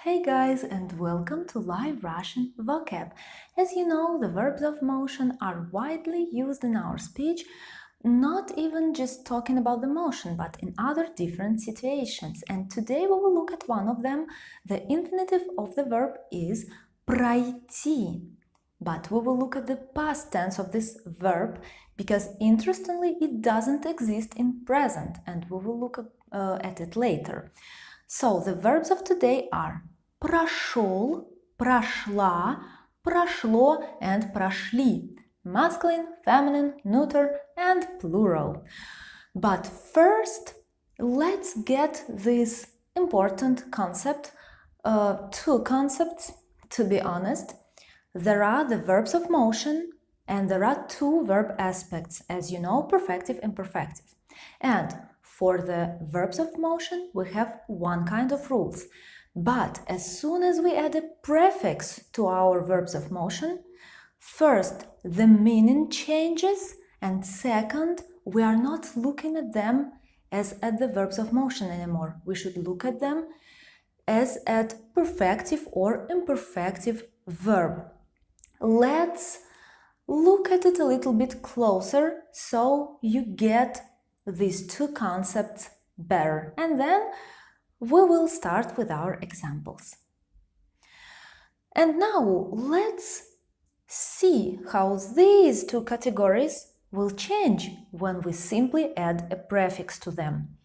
Hey guys, and welcome to Live Russian Vocab. As you know, the verbs of motion are widely used in our speech, not even just talking about the motion, but in other different situations. And today we will look at one of them. The infinitive of the verb is пройти. But we will look at the past tense of this verb because, interestingly, it doesn't exist in present, and we will look at it later. So, the verbs of today are прошел, прошла, прошло, and прошли. Masculine, feminine, neuter, and plural. But first, let's get this important concept, two concepts, to be honest. There are the verbs of motion and there are two verb aspects, as you know, perfective and imperfective. And for the verbs of motion, we have one kind of rules. But as soon as we add a prefix to our verbs of motion, first, the meaning changes, and second, we are not looking at them as at the verbs of motion anymore. We should look at them as at perfective or imperfective verb. Let's look at it a little bit closer so you get these two concepts better. And then we will start with our examples. And now let's see how these two categories will change when we simply add a prefix to them.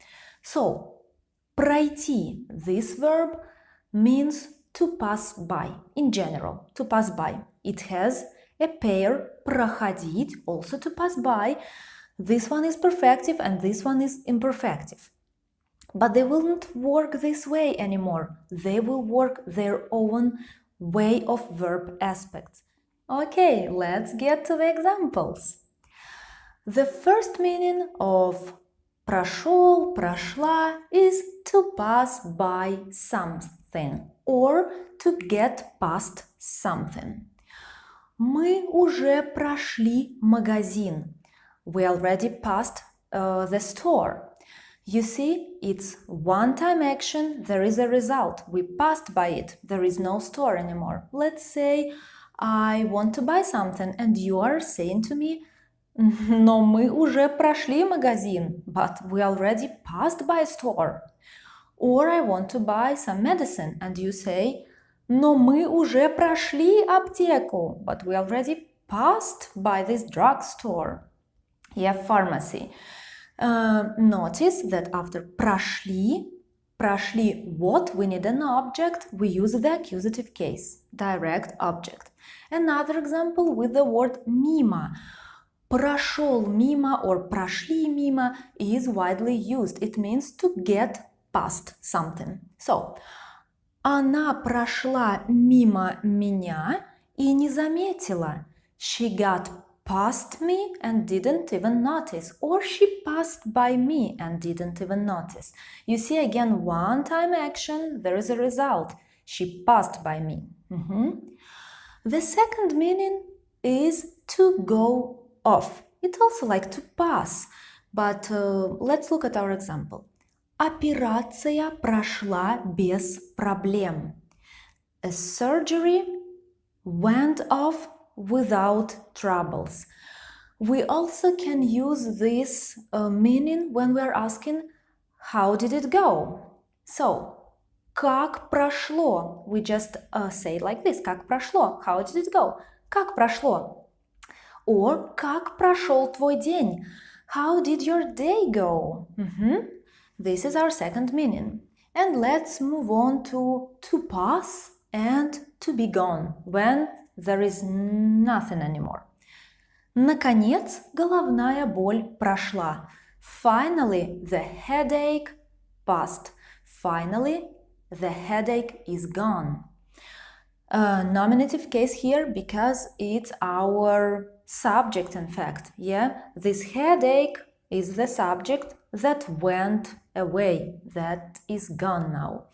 So, пройти, this verb means to pass by, in general, to pass by. It has a pair, проходить, also to pass by. This one is perfective and this one is imperfective. But they won't work this way anymore. They will work their own way of verb aspects. Okay, let's get to the examples. The first meaning of прошел, прошла is to pass by something or to get past something. Мы уже прошли магазин. We already passed the store. You see, it's one-time action, there is a result. We passed by it, there is no store anymore. Let's say I want to buy something and you are saying to me, но мы уже прошли магазин, but we already passed by store. Or I want to buy some medicine and you say, но мы уже прошли аптеку, but we already passed by this drugstore. Yeah, pharmacy. Notice that after прошли what? We need an object. We use the accusative case, direct object. Another example with the word мимо. Прошел мимо or прошли мимо is widely used. It means to get past something. So, она прошла мимо меня и не заметила. She got past me and didn't even notice. Or she passed by me and didn't even notice. You see, again, one-time action, there is a result. She passed by me. The second meaning is to go off. It's also like to pass. But let's look at our example. Операция прошла без проблем. A surgery went off without troubles. We also can use this meaning when we are asking, how did it go? So, как прошло? We just say it like this, как прошло? How did it go? Как прошло? Or, как прошел твой день? How did your day go? This is our second meaning. And let's move on to pass and to be gone, when there is nothing anymore. Наконец, головная боль прошла. Finally, the headache passed. Finally, the headache is gone. Nominative case here because it's our subject, in fact. Yeah, this headache is the subject that went away, that is gone now.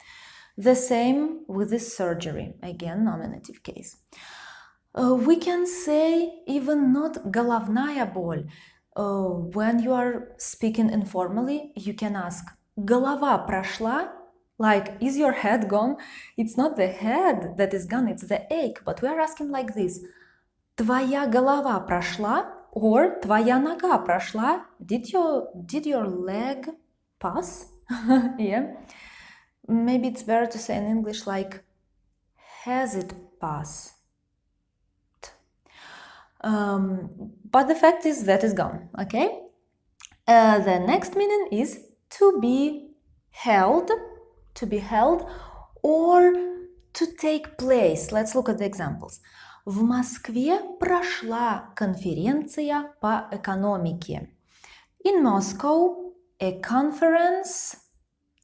The same with the surgery, again, nominative case. We can say even not головная боль. When you are speaking informally, you can ask голова прошла Like, is your head gone? It's not the head that is gone, it's the ache. But we are asking like this. Твоя голова прошла? Or твоя нога прошла? Did your leg pass? Yeah. Maybe it's better to say in English like, has it passed? But the fact is that is gone, okay? The next meaning is to be held, or to take place. Let's look at the examples. В Москве прошла конференция по экономике. In Moscow, a conference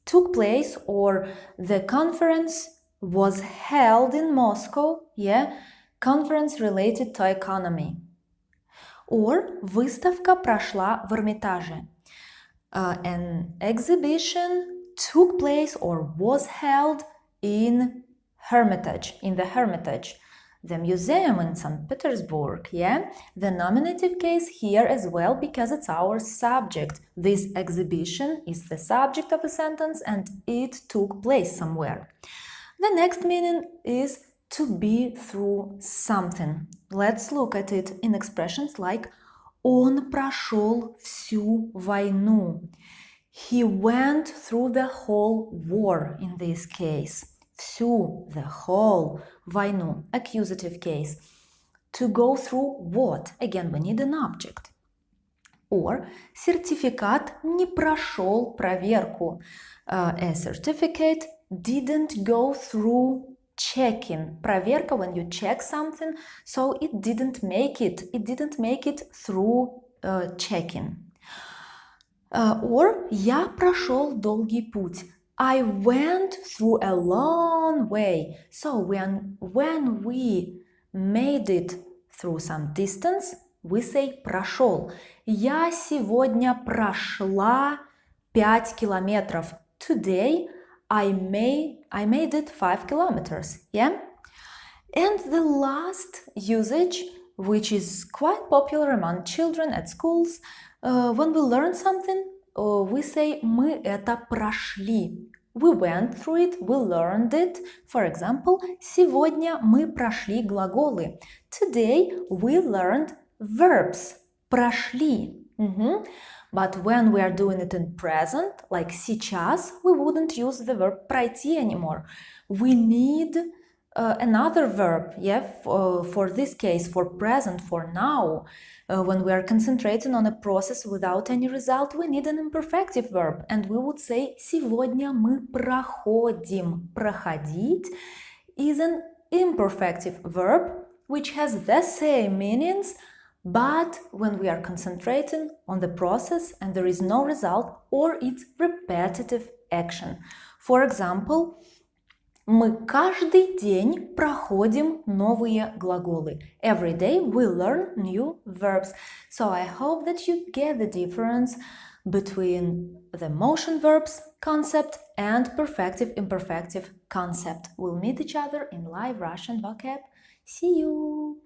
took place, or the conference was held in Moscow, yeah, conference related to economy. Or выставка прошла в Эрмитаже. An exhibition took place or was held in Hermitage, the museum in St. Petersburg, yeah? The nominative case here as well, because it's our subject. This exhibition is the subject of a sentence and it took place somewhere. The next meaning is to be through something. Let's look at it in expressions like Он прошел всю войну. He went through the whole war in this case. Всю, the whole, войну, accusative case. To go through what? Again, we need an object. Or сертификат не прошел проверку. A certificate didn't go through checking. Проверка, when you check something, so it didn't make it through checking. Or я прошел долгий путь. I went through a long way. So when we made it through some distance, we say прошел. Я сегодня прошла 5 километров. Today I made it 5 kilometers. Yeah? And the last usage, which is quite popular among children at schools, when we learn something, we say мы это прошли. We went through it, we learned it. For example, сегодня мы прошли глаголы. Today we learned verbs. Прошли. But when we are doing it in present, like сейчас, we wouldn't use the verb пройти anymore. We need another verb, yeah, for this case, for present, for now. When we are concentrating on a process without any result, we need an imperfective verb, and we would say сегодня мы проходим. Проходить is an imperfective verb which has the same meanings, but when we are concentrating on the process and there is no result, or it's repetitive action. For example, мы каждый день проходим новые глаголы. Every day we learn new verbs. So I hope that you get the difference between the motion verbs concept and perfective imperfective concept. We'll meet each other in live Russian vocab. See you!